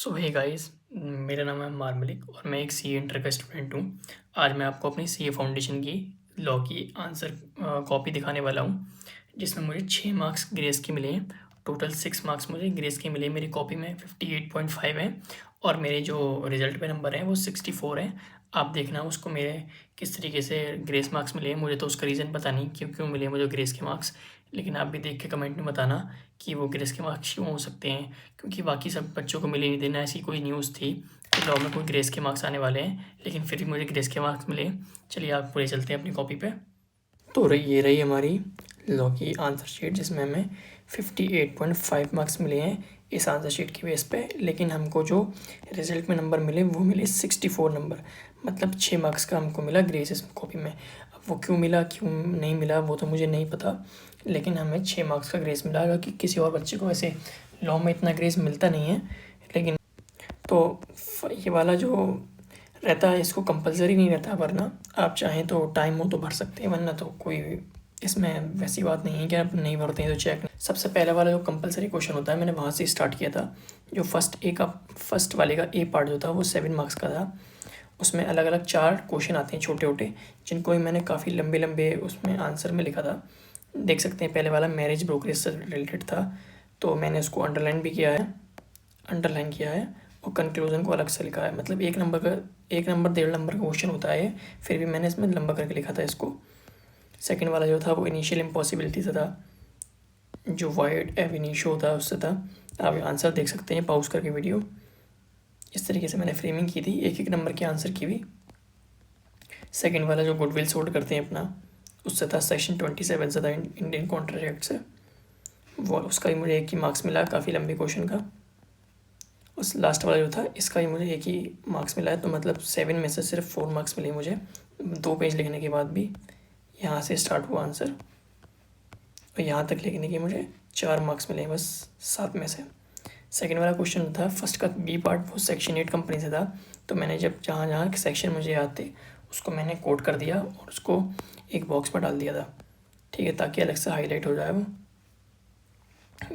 सो hey guys, मेरा नाम है अम्मार मलिक और मैं एक सीए इंटर का स्टूडेंट हूँ। आज मैं आपको अपनी सीए फाउंडेशन की लॉ की आंसर कॉपी दिखाने वाला हूँ, जिसमें मुझे 6 मार्क्स ग्रेस के मिले हैं। टोटल 6 मार्क्स मुझे ग्रेस के मिले। मेरी कॉपी में 58.5 है और मेरे जो रिजल्ट पे नंबर हैं वो 64 हैं। आप देखना उसको मेरे किस तरीके से ग्रेस मार्क्स मिले हैं। मुझे तो उसका रीज़न पता नहीं क्यों क्यों मिले मुझे ग्रेस के मार्क्स, लेकिन आप भी देख के कमेंट में बताना कि वो ग्रेस के मार्क्स क्यों हो सकते हैं, क्योंकि बाकी सब बच्चों को मिले नहीं थे। ना ऐसी कोई न्यूज़ थी कि लॉ में कोई ग्रेस के मार्क्स आने वाले हैं, लेकिन फिर भी मुझे ग्रेस के मार्क्स मिले। चलिए आप पूरे चलते हैं अपनी कॉपी पे। तो ये रही हमारी लॉ की आंसर शीट, जिसमें हमें 58.5 मार्क्स मिले हैं इस आंसर शीट की बेस पे। लेकिन हमको जो रिजल्ट में नंबर मिले वो मिले 64 नंबर, मतलब 6 मार्क्स का हमको मिला ग्रेस इस कॉपी में। अब वो क्यों मिला क्यों नहीं मिला वो तो मुझे नहीं पता, लेकिन हमें 6 मार्क्स का ग्रेस मिला कि किसी और बच्चे को ऐसे लॉ में इतना ग्रेस मिलता नहीं है। लेकिन तो ये वाला जो रहता है इसको कंपलसरी नहीं रहता, वरना आप चाहें तो टाइम हो तो भर सकते हैं, वरना तो कोई इसमें वैसी बात नहीं है कि आप नहीं भरते हैं तो चेक नहीं। सबसे पहले वाला जो कंपलसरी क्वेश्चन होता है मैंने वहाँ से स्टार्ट किया था। जो फर्स्ट वाले का ए पार्ट जो था वो 7 मार्क्स का था। उसमें अलग अलग 4 क्वेश्चन आते हैं छोटे छोटे, जिनको ही मैंने काफ़ी लंबे लंबे उसमें आंसर में लिखा था। देख सकते हैं पहले वाला मैरिज ब्रोकरेज से रिलेटेड था, तो मैंने उसको अंडरलाइन भी किया है, अंडरलाइन किया है और कंक्लूजन को अलग से लिखा है। मतलब 1 नंबर 1.5 नंबर का क्वेश्चन होता है, फिर भी मैंने इसमें लंबा करके लिखा था इसको। सेकंड वाला जो था वो इनिशियल इम्पॉसिबिलिटी से था, जो वाइड एब इनिशियो होता है उससे था। आप आंसर देख सकते हैं पॉज करके वीडियो। इस तरीके से मैंने फ्रेमिंग की थी 1 नंबर के आंसर की भी। सेकंड वाला जो गुडविल सोल्ड करते हैं अपना, उससे था सेक्शन 27 से था, इंडियन कॉन्ट्रैक्ट एक्ट से। वो उसका भी मुझे 1 ही मार्क्स मिला, काफ़ी लंबे क्वेश्चन का। उस लास्ट वाला जो था इसका ही मुझे 1 ही मार्क्स मिला है, तो मतलब 7 में से सिर्फ 4 मार्क्स मिले मुझे 2 पेज लिखने के बाद भी। यहाँ से स्टार्ट हुआ आंसर और यहाँ तक लिखने के मुझे 4 मार्क्स मिले बस 7 में से। सेकंड वाला क्वेश्चन था फर्स्ट का बी पार्ट, वो सेक्शन 8 कंपनी से था। तो मैंने जब जहाँ जहाँ सेक्शन मुझे याद थे उसको मैंने कोड कर दिया और उसको एक बॉक्स पर डाल दिया था, ठीक है, ताकि अलग से हाईलाइट हो जाए वो।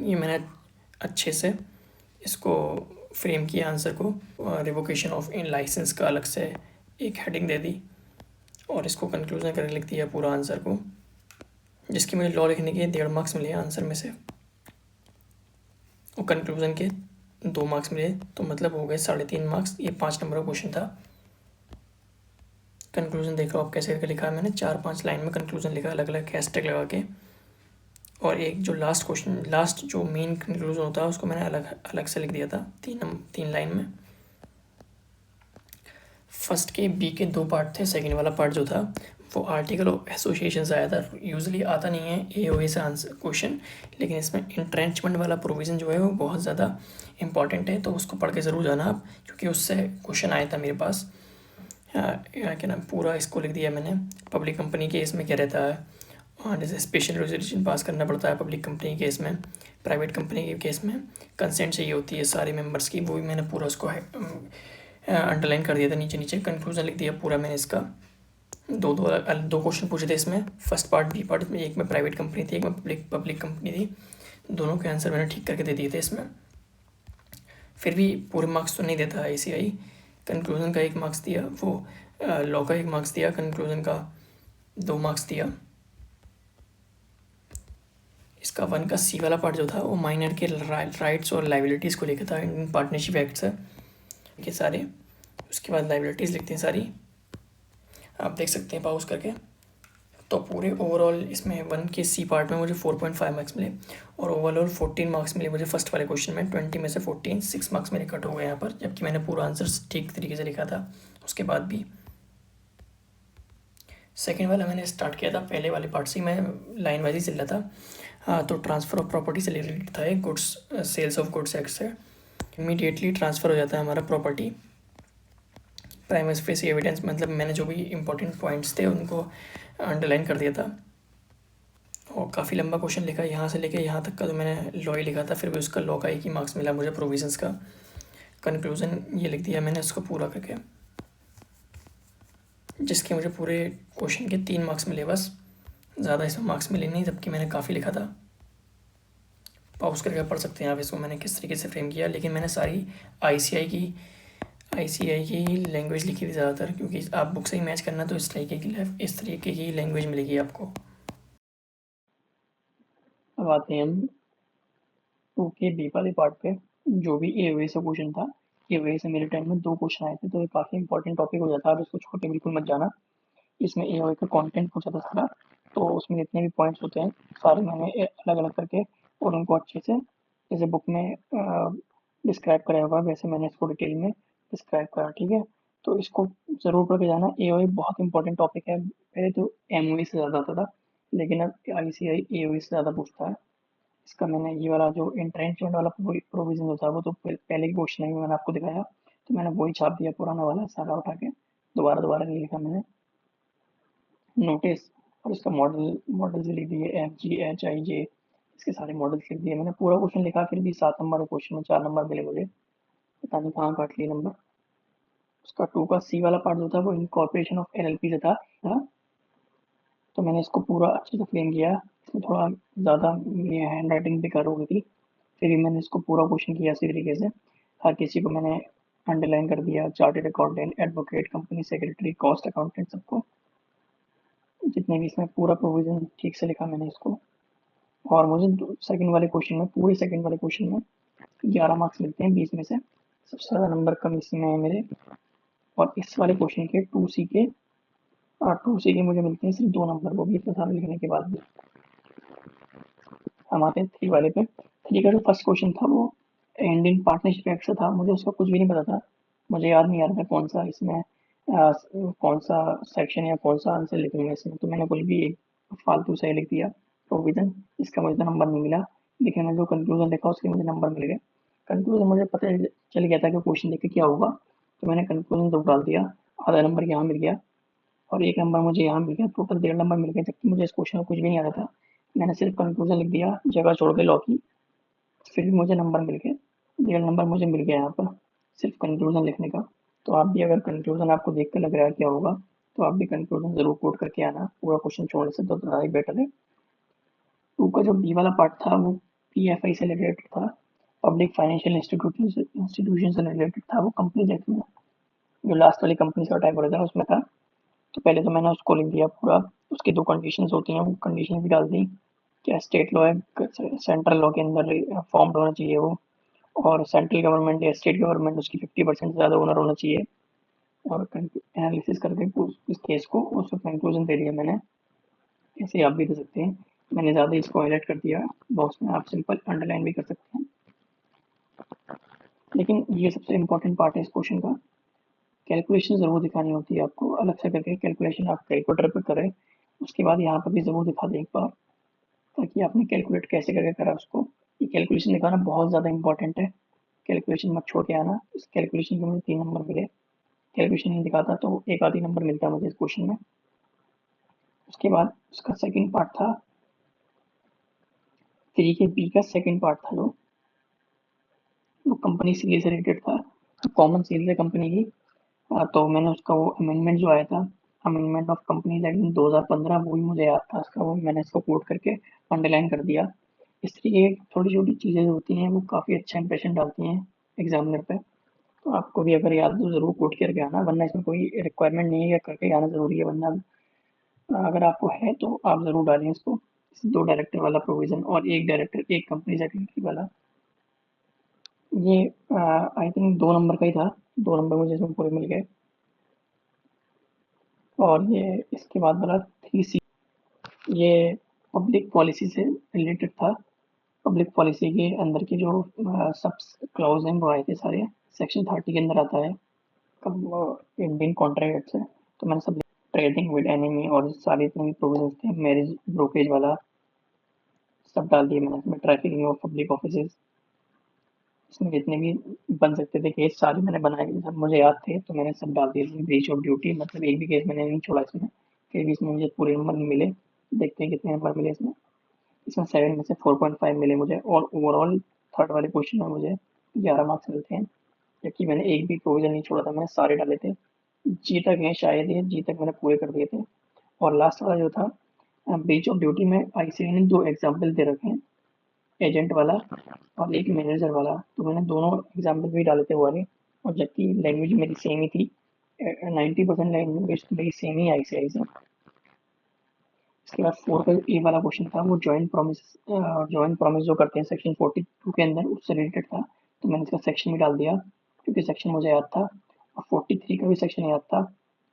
ये मैंने अच्छे से इसको फ्रेम किया आंसर को। रिवोकेशन ऑफ इन लाइसेंस का अलग से एक हेडिंग दे दी और इसको कंक्लूजन करके लिख दिया पूरा आंसर को, जिसकी मुझे लॉ लिखने के 1.5 मार्क्स मिले आंसर में से और कंक्लूजन के 2 मार्क्स मिले, तो मतलब हो गए 3.5 मार्क्स। ये 5 नंबर का क्वेश्चन था। कंक्लूजन देख लो आप कैसे करके लिखा है मैंने, 4-5 लाइन में कंक्लूजन लिखा अलग अलग हैशटैग लगा के। और एक जो लास्ट क्वेश्चन, लास्ट जो मेन कंक्लूजन होता है उसको मैंने अलग अलग से लिख दिया था 3 लाइन में। फर्स्ट के बी के 2 पार्ट थे, सेकंड वाला पार्ट जो था वो आर्टिकल ऑफ एसोसिएशन से आया था। यूजुअली आता नहीं है एओए से आंसर क्वेश्चन, लेकिन इसमें इंट्रेंचमेंट वाला प्रोविज़न जो है वो बहुत ज़्यादा इंपॉर्टेंट है, तो उसको पढ़ के ज़रूर जाना आप, क्योंकि उससे क्वेश्चन आया था मेरे पास। क्या नाम पूरा इसको लिख दिया मैंने। पब्लिक कंपनी केस में क्या रहता है, जैसे स्पेशल रेजोल्यूशन पास करना पड़ता है पब्लिक कंपनी केस में। प्राइवेट कंपनी के केस में कंसेंट चाहिए होती है सारे मेंबर्स की, वो भी मैंने पूरा उसको अंडरलाइन कर दिया था नीचे नीचे। कंक्लूजन लिख दिया पूरा मैंने इसका। दो क्वेश्चन पूछे थे इसमें, फर्स्ट पार्ट बी पार्ट में, एक में प्राइवेट कंपनी थी एक में पब्लिक कंपनी थी। दोनों के आंसर मैंने ठीक करके दे दिए थे इसमें। फिर भी पूरे मार्क्स तो नहीं देता ICI। कंक्लूजन का 1 मार्क्स दिया, वो लॉ का 1 मार्क्स दिया, कंक्लूजन का 2 मार्क्स दिया। इसका 1 का सी वाला पार्ट जो था वो माइनर के राइट्स और लाइबिलिटीज़ को लेकर था, इंडियन पार्टनरशिप एक्ट से के सारे। उसके बाद लाइबिलिटीज़ लिखते हैं सारी, आप देख सकते हैं पॉज करके। तो पूरे ओवरऑल इसमें 1 के सी पार्ट में मुझे 4.5 मार्क्स मिले और ओवरऑल 14 मार्क्स मिले मुझे फर्स्ट वाले क्वेश्चन में। 20 में से 14, 6 मार्क्स मेरे कट हो गए यहाँ पर, जबकि मैंने पूरा आंसर ठीक तरीके से लिखा था उसके बाद भी। सेकेंड वाला मैंने स्टार्ट किया था पहले वाले पार्ट से, मैं लाइन वाइज ही चल रहा था। हाँ, तो ट्रांसफ़र ऑफ प्रॉपर्टी से रिलेटेड था एक, goods sales of goods act से। इमीडिएटली ट्रांसफ़र हो जाता है हमारा प्रॉपर्टी। प्राइमरी फेस एविडेंस, मतलब मैंने जो भी इंपॉर्टेंट पॉइंट्स थे उनको अंडरलाइन कर दिया था। और काफ़ी लंबा क्वेश्चन लिखा, यहाँ से लेके यहाँ तक का तो मैंने लॉ ही लिखा था, फिर भी उसका लॉ का 1 ही मार्क्स मिला मुझे प्रोविजंस का। कंक्लूजन ये लिख दिया मैंने उसको पूरा करके, जिसके मुझे पूरे क्वेश्चन के 3 मार्क्स मिले बस, ज़्यादा इसमें मार्क्स मिले नहीं, जबकि मैंने काफ़ी लिखा था। पॉज करके पढ़ सकते हैं आप इसको मैंने किस तरीके से फ्रेम किया। लेकिन मैंने सारी आईसीआई की लैंग्वेज लिखी थी ज़्यादातर, क्योंकि आप बुक से ही मैच करना तो इस तरीके की लैंग्वेज मिलेगी आपको। अब आते हैं हम 2 के बी वाले पार्ट पे, जो भी एओए से क्वेश्चन था। एओए से मेरे टाइम में 2 क्वेश्चन आए थे, तो ये काफ़ी इंपॉर्टेंट टॉपिक हो जाता है, आप इसको छोड़ के बिल्कुल मत जाना। इसमें एओए का कंटेंट पूछा था सारा, तो उसमें जितने भी पॉइंट्स होते हैं सारे मैंने अलग अलग करके और उनको अच्छे से जैसे बुक में डिस्क्राइब कराया होगा वैसे मैंने इसको डिटेल में डिस्क्राइब करा, ठीक है। तो इसको ज़रूर पढ़ के जाना। एओए बहुत इंपॉर्टेंट टॉपिक है। पहले तो एमओए से ज़्यादा आता था, लेकिन अब आईसीआई एओए से ज़्यादा पूछता है। इसका मैंने ये वाला जो इंट्रेंचमेंट वाला प्रोविजन होता है वो तो पहले के क्वेश्चन में मैंने आपको दिखाया, तो मैंने वही छाप दिया पुराना वाला सारा उठा के, दोबारा दोबारा नहीं लिखा मैंने। नोटिस और इसका मॉडल्स लिख दिए, एफ जी एच आई जे, इसके सारे मॉडल्स लिख दिए मैंने। पूरा क्वेश्चन लिखा, फिर भी 7 नंबर के क्वेश्चन में 4 नंबर मिले मुझे, पता नहीं कहाँ काट लिए नंबर। उसका 2 का सी वाला पार्ट जो था वो इनकॉर्पोरेशन ऑफ एलएलपी से था। तो मैंने इसको पूरा अच्छे से फ्रेम किया। इसमें थोड़ा ज़्यादा ये हैंड राइटिंग बेकार हो गई थी, फिर भी मैंने इसको पूरा क्वेश्चन किया इसी तरीके से। हर किसी को मैंने अंडरलाइन कर दिया, chartered accountant, advocate, company secretary, cost accountant, सबको जितने भी इसमें पूरा प्रोविजन ठीक से लिखा मैंने इसको। और मुझे सेकंड वाले क्वेश्चन में, पूरे सेकंड वाले क्वेश्चन में 11 मार्क्स मिलते हैं 20 में से, सबसे ज़्यादा नंबर कम इसमें है मेरे। और इस वाले क्वेश्चन के 2C के मुझे मिलते हैं सिर्फ 2 नंबर, वो भी इतना सारा लिखने के बाद भी। हम आते हैं 3 वाले पे। 3 का जो फर्स्ट क्वेश्चन था वो इंडियन पार्टनरशिप एक्ट से था, मुझे उसका कुछ भी नहीं पता था। मुझे याद नहीं आ रहा था कौन सा इसमें कौन सा सेक्शन या कौन सा आंसर लिखूंगा इसमें, तो मैंने कुछ भी एक फालतू सा ही लिख दिया प्रोविजन। इसका मुझे तो नंबर नहीं मिला, लेकिन मैंने जो कंक्लूजन लिखा उसके मुझे नंबर मिल गए। कंक्लूजन मुझे पता चल गया था कि क्वेश्चन देख के क्या होगा, तो मैंने कंक्लूजन तो डाल दिया। आधा नंबर यहाँ मिल गया और 1 नंबर मुझे यहाँ मिल गया, टोटल 1.5 नंबर मिल गया, जबकि मुझे इस क्वेश्चन में कुछ भी नहीं आता था। मैंने सिर्फ कंक्लूजन लिख दिया जगह छोड़ के लॉ की, फिर भी मुझे नंबर मिल गए। 1.5 नंबर मुझे मिल गया यहाँ पर सिर्फ कंक्लूजन लिखने का। तो आप भी अगर कंक्लूजन आपको देख कर लग रहा है क्या होगा, तो आप भी कंक्लूजन जरूर कोट करके आना, पूरा क्वेश्चन छोड़ने से तो ज़्यादा ही बेटर है। 2 का जो बी वाला पार्ट था वो पीएफआई से रिलेटेड था, पब्लिक फाइनेंशियल इंस्टीट्यूशन से रिलेटेड था। वो कंपनी एक्ट में जो लास्ट वाली कंपनी का टाइप होता है उसमें था। तो पहले तो मैंने उसको लिख दिया पूरा, उसकी 2 कंडीशंस होती हैं वो कंडीशन भी डाल दी। क्या स्टेट लॉ है, सेंट्रल लॉ के अंदर फॉर्म्ड होना चाहिए वो, और सेंट्रल गवर्नमेंट या स्टेट गवर्नमेंट उसकी 50% से ज़्यादा ओनर होना चाहिए। और एनालिसिस करके इस केस को उसको कंक्लूजन दे दिया मैंने। ऐसे आप भी दे सकते हैं, मैंने ज़्यादा इसको हाईलाइट कर दिया बॉक्स में, आप सिंपल अंडरलाइन भी कर सकते हैं। लेकिन ये सबसे इम्पोर्टेंट पार्ट है इस क्वेश्चन का। कैलकुलेशन ज़रूर दिखानी होती है आपको, अलग से करके कैलकुलेशन आप कैलकुलेटर पर करें, उसके बाद यहाँ पर भी ज़रूर दिखा दें एक बार, ताकि आपने कैलकुलेट कैसे करके करा उसको। ये कैलकुलेशन दिखाना बहुत ज़्यादा इंपॉर्टेंट है, कैलकुलेशन मत छोड़ के आना। इस कैलकुलेशन के मुझे 3 नंबर मिले, कैलकुलेशन नहीं दिखाता तो एक आधी नंबर मिलता है मुझे इस क्वेश्चन में। उसके बाद उसका सेकंड पार्ट था, 3 के बी का सेकंड पार्ट था जो वो कंपनी सील से रिलेटेड था, कॉमन सील है कंपनी की। तो मैंने उसका वो अमेंडमेंट जो आया था, अमेंडमेंट ऑफ कंपनीज एक्ट 2015, वो भी मुझे याद था उसका, वो मैंने इसको कोट करके अंडरलाइन कर दिया। इस तरीके की छोटी छोटी चीज़ें होती हैं वो काफ़ी अच्छा इंप्रेशन डालती हैं एग्जामिनर पे। तो आपको भी अगर याद हो ज़रूर कोट करके आना, वरना इसमें कोई रिक्वायरमेंट नहीं है या करके आना ज़रूरी है, वरना अगर आपको है तो आप ज़रूर डालें इसको। 2 डायरेक्टर वाला प्रोविज़न और 1 डायरेक्टर 1 कंपनी सेक्रेटरी वाला, ये आई थिंक 2 नंबर का ही था, 2 नंबर मुझे इसमें पूरे मिल गए। और ये इसके बाद वाला 3C, ये पब्लिक पॉलिसी से रिलेटेड था। पब्लिक पॉलिसी के अंदर के जो सब क्लाउज हैं वो आए थे सारे, सेक्शन 30 के अंदर आता है इंडियन कॉन्ट्रैक्ट से। तो मैंने सब ट्रेडिंग विद एनिमी और सारे जितने भी प्रोविजंस थे, मैरिज ब्रोकेज वाला, सब डाल दिए मैंने इसमें। ट्रैफिकिंग ऑफ पब्लिक ऑफिसेज, इसमें जितने भी बन सकते थे केस सारे मैंने बनाए, सब मुझे याद थे तो मैंने सब डाल दिए। ब्रीच ऑफ ड्यूटी, मतलब एक भी केस मैंने नहीं छोड़ा इसमें, फिर भी इसमें मुझे पूरे नंबर नहीं मिले। देखते हैं कितने नंबर मिले इसमें। इसमें 7 में से 4.5 मिले मुझे, और ओवरऑल थर्ड वाले क्वेश्चन में मुझे 11 मार्क्स मिलते हैं, जबकि मैंने एक भी प्रोविजन नहीं छोड़ा था, मैंने सारे डाले थे। जी तक हैं शायद, ये जी तक मैंने पूरे कर दिए थे। और लास्ट वाला जो था ब्रीच ऑफ ड्यूटी में, आईसीआई ने 2 एग्जाम्पल दे रखे हैं। एजेंट वाला और एक मैनेजर वाला, तो मैंने दोनों एग्जाम्पल भी डाले थे वो वाले, और जबकि लैंग्वेज मेरी सेम ही थी, 90% लैंग्वेज तो मेरी सेम ही आई से। इसके बाद 4 का ए वाला क्वेश्चन था वो जॉइंट प्रॉमिस जो करते हैं सेक्शन 42 के अंदर, उससे रिलेटेड था, तो मैंने इसका सेक्शन भी डाल दिया क्योंकि सेक्शन मुझे याद था, और 43 का भी सेक्शन याद था,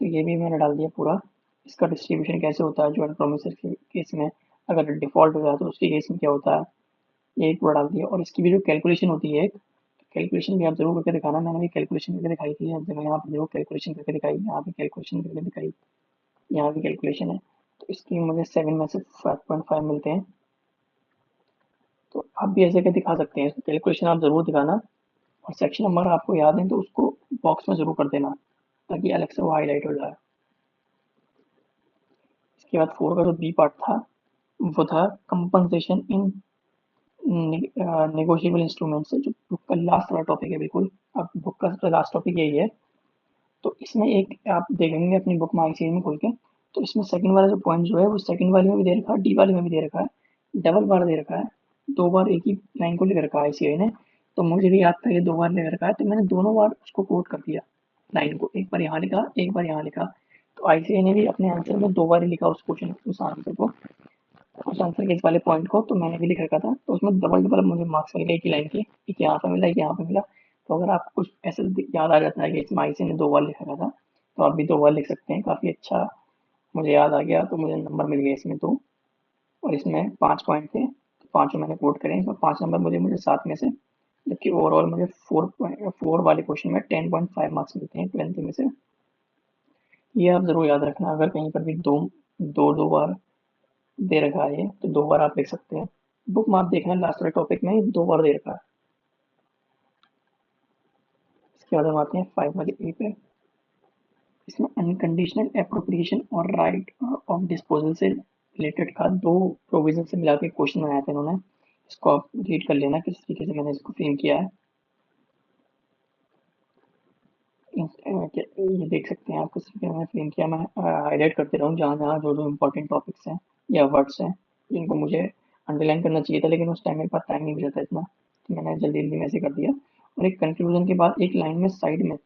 तो ये भी मैंने डाल दिया पूरा। इसका डिस्ट्रीब्यूशन कैसे होता है जॉइंट प्रॉमिस के केस में, अगर डिफॉल्ट हो जाए तो उसके केस में क्या होता है, ये पूरा डाल दिया। और इसकी भी जो कैलकुलेशन होती है, कैलकुलेशन भी आप जरूर करके दिखाना, मैंने भी कैलकुलेशन करके दिखाई थी, जब मैं यहाँ पर जरूर कैलकुलेशन करके दिखाई, यहाँ पे कैलकुलेशन करके दिखाई, यहाँ भी कैलकुलेशन है, तो इसकी मुझे 7 में से 5.5 मिलते हैं। तो आप भी ऐसे करके दिखा सकते हैं, कैलकुलेशन आप ज़रूर दिखाना, और सेक्शन नंबर आपको याद है तो उसको बॉक्स में ज़रूर कर देना ताकि अलग से वो हाईलाइट हो जाए। इसके बाद 4 का जो बी पार्ट था वो था कंपनसेशन इन नेगोशिएबल इंस्ट्रूमेंट से, जो बुक का लास्ट वाला टॉपिक है बिल्कुल। अब बुक का लास्ट टॉपिक यही है, तो इसमें एक आप देखेंगे अपनी बुक माई सीरीज में खोल के, तो इसमें सेकंड वाला जो पॉइंट जो है वो सेकंड वाले में भी दे रखा है, डी वाले में भी दे रखा है, डबल बार दे रखा है, 2 बार एक ही लाइन को लिख रखा है आईसीआई ने। तो मुझे भी याद था ये 2 बार लिख रखा है, तो मैंने दोनों बार उसको कोट कर दिया लाइन को, एक बार यहाँ लिखा, एक बार यहाँ लिखा। तो आईसीआई ने भी अपने आंसर में 2 बार ही लिखा उस क्वेश्चन, उस आंसर को, उस आंसर के इस वाले पॉइंट को, तो मैंने भी लिख रखा था, तो उसमें डबल डबल मुझे मार्क्स मिले एक ही लाइन के, एक यहाँ पे मिला, एक यहाँ पे मिला। तो अगर आपको कुछ ऐसे याद आ जाता है कि इसमें आईसीआई ने 2 बार लिखा था, तो आप भी 2 बार लिख सकते हैं, काफ़ी अच्छा मुझे याद आ गया, तो मुझे नंबर मिल गए इसमें 2। और इसमें 5 पॉइंट थे, तो पाँचों मैंने कोट करे, इसमें 5 नंबर मुझे मुझे 7 में से, जबकि ओवरऑल मुझे 4 वाले क्वेश्चन में 10.5 मार्क्स मिलते हैं 12 में से। ये आप ज़रूर याद रखना, अगर कहीं पर भी दो बार दे रखा है ये, तो 2 बार आप लिख सकते हैं। बुक में आप देखना लास्ट वाले टॉपिक में 2 बार दे रखा है। इसके बाद हम आते हैं 5 वाले ए पे। इसमें अनकंडीशनल एप्रोप्रिएशन और राइट ऑफ डिस्पोजल से रिलेटेड का 2 प्रोविजन से मिला के क्वेश्चन बनाया था इन्होंने। इसको आप रीड कर लेना किस तरीके से मैंने इसको फ्रेम किया है। ये देख सकते हैं आप किस तरीके से मैंने फ्रेम किया, मैं हाईलाइट करते रहूँ जहाँ जहाँ जो जो इंपॉर्टेंट टॉपिक्स हैं या वर्ड्स हैं जिनको मुझे अंडरलाइन करना चाहिए था, लेकिन उस टाइम मेरे पास टाइम नहीं बचा था इतना, तो मैंने जल्दी जल्दी में ऐसे कर दिया। और एक कंक्लूजन के बाद एक लाइन में साइड में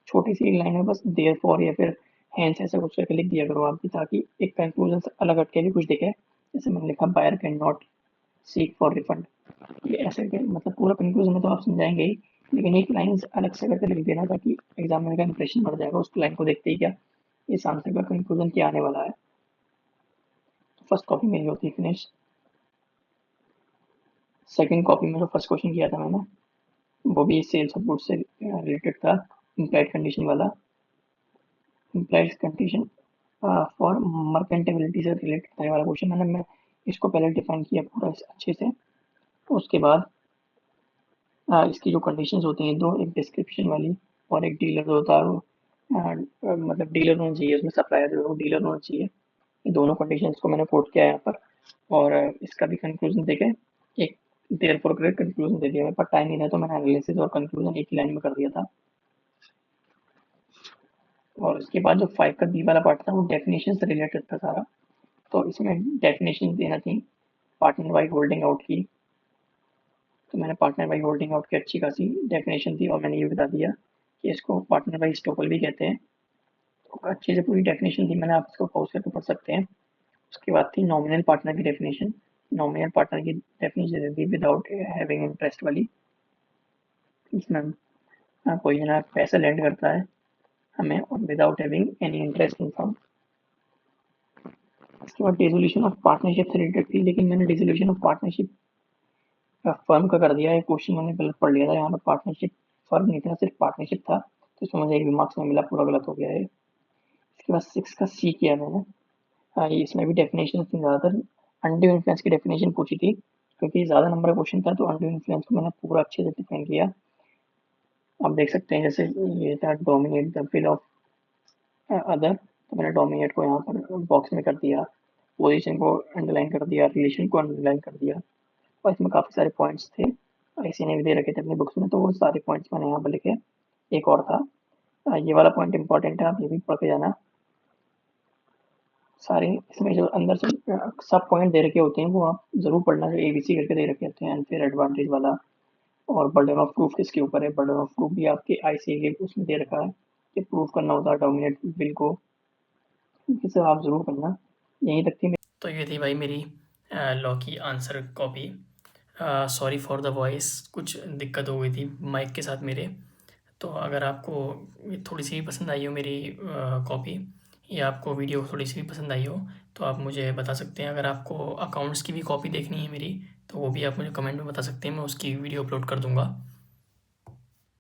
छोटी सी एक लाइन है बस, देयरफॉर या फिर हेंस ऐसा कुछ करके लिख दिया करो आप भी, ताकि एक कंक्लूजन से अलग हट के भी कुछ दिखे। जैसे मैंने लिखा buyer can not seek for refund, ये ऐसे के मतलब पूरा कंक्लूजन में तो आप समझाएंगे ही, लेकिन एक लाइन अलग से करके लिख देना ताकि एग्जामिनर का इंप्रेशन बढ़ जाएगा उस लाइन को देखते ही, क्या इस आंसर का कंक्लूजन क्या आने वाला है। फर्स्ट कॉपी मेरी होती है फिनिश। सेकंड कॉपी में जो फर्स्ट क्वेश्चन किया था मैंने, वो भी सेल्स ऑफ गुड्स से रिलेटेड था, इम्प्लाइड कंडीशन वाला, इम्प्लाइड कंडीशन फॉर मर्केंटेबिलिटी से रिलेटेड था ये वाला क्वेश्चन। मैं इसको पहले डिफाइन किया पूरा अच्छे से, तो उसके बाद इसकी जो कंडीशंस होती हैं दो, एक डिस्क्रिप्शन वाली और एक डीलर जो होता है वो, मतलब डीलर होना चाहिए उसमें, सप्लायर जो है वो डीलर होना चाहिए। ये दोनों कंडीशंस को मैंने कोट किया है यहाँ पर, और इसका भी कंक्लूजन देके एक देयरफॉर करके कंक्लूजन दे दिया। मेरे पास टाइम नहीं था तो मैंने एनालिसिस और कंक्लूजन एक ही लाइन में कर दिया था। और उसके बाद जो 5 का बी वाला पार्ट था वो डेफिनेशन से रिलेटेड था सारा, तो इसमें डेफिनेशन देना थी पार्टनर बाई होल्डिंग आउट की। तो मैंने पार्टनर बाई होल्डिंग आउट की अच्छी खासी डेफिनेशन थी, और मैंने ये बता दिया कि इसको पार्टनर बाई स्टॉपल भी कहते हैं। तो अच्छे से पूरी डेफिनेशन थी मैंने, आप इसको पॉज करके पढ़ सकते हैं। उसके बाद थी नॉमिनल पार्टनर की डेफिनेशन। नॉमिनल पार्टनर की डेफिनेशन थी विदाउट हैविंग इंटरेस्ट वाली, इसमें कोई जना पैसा लेंड करता है हमें और without having any interest in firm. इसके बाद डिसोल्यूशन ऑफ पार्टनरशिप से रिलेटेड थी, लेकिन मैंने डिसोल्यूशन ऑफ पार्टनरशिप फर्म का कर दिया, एक क्वेश्चन मैंने गलत पढ़ लिया था, यहाँ पर पार्टनरशिप फर्म नहीं था, सिर्फ पार्टनरशिप था, तो इसमें मुझे एक भी मार्क्स में मिला, पूरा गलत हो गया है। इसके बाद 6 का सी किया मैंने। इसमें भी डेफिनेशन थी ज़्यादातर, अनड्यू इन्फ्लुएंस की डेफिनेशन पूछी थी, क्योंकि ज़्यादा नंबर का क्वेश्चन था तो अनड्यू इन्फ्लुएंस को मैंने पूरा अच्छे से डिफाइन किया। आप देख सकते हैं जैसे ये था dominate the will of other, तो मैंने डोमिनेट को यहाँ पर बॉक्स में कर दिया, पोजीशन को अंडरलाइन कर दिया, रिलेशन को अंडरलाइन कर दिया, और इसमें काफ़ी सारे पॉइंट्स थे ऐसे ने भी दे रखे थे अपनी बुक्स में, तो वो सारे पॉइंट्स मैंने यहाँ पर लिखे। एक और था, ये वाला पॉइंट इंपॉर्टेंट है, आप ये भी पढ़ के जाना। सारे इसमें जो अंदर से सब पॉइंट दे रखे होते हैं वो आप ज़रूर पढ़ना, जो एबीसी करके दे रखे होते हैं, अनफेयर एडवांटेज वाला। और बर्डन ऑफ प्रूफ किसके ऊपर है, बर्डन ऑफ प्रूफ भी आपके आईसीए के उसमें दे रखा है कि प्रूफ करना होता है डोमिनेट बिल को। ये सब आप ज़रूर करना। यहीं तक थी। तो ये थी भाई मेरी लॉ की answer copy. Sorry for the voice, कुछ दिक्कत हो गई थी माइक के साथ मेरे। तो अगर आपको ये थोड़ी सी भी पसंद आई हो मेरी कॉपी, या आपको वीडियो थोड़ी सी भी पसंद आई हो, तो आप मुझे बता सकते हैं। अगर आपको अकाउंट्स की भी कॉपी देखनी है मेरी, तो वो भी आप मुझे कमेंट में बता सकते हैं, मैं उसकी वीडियो अपलोड कर दूँगा।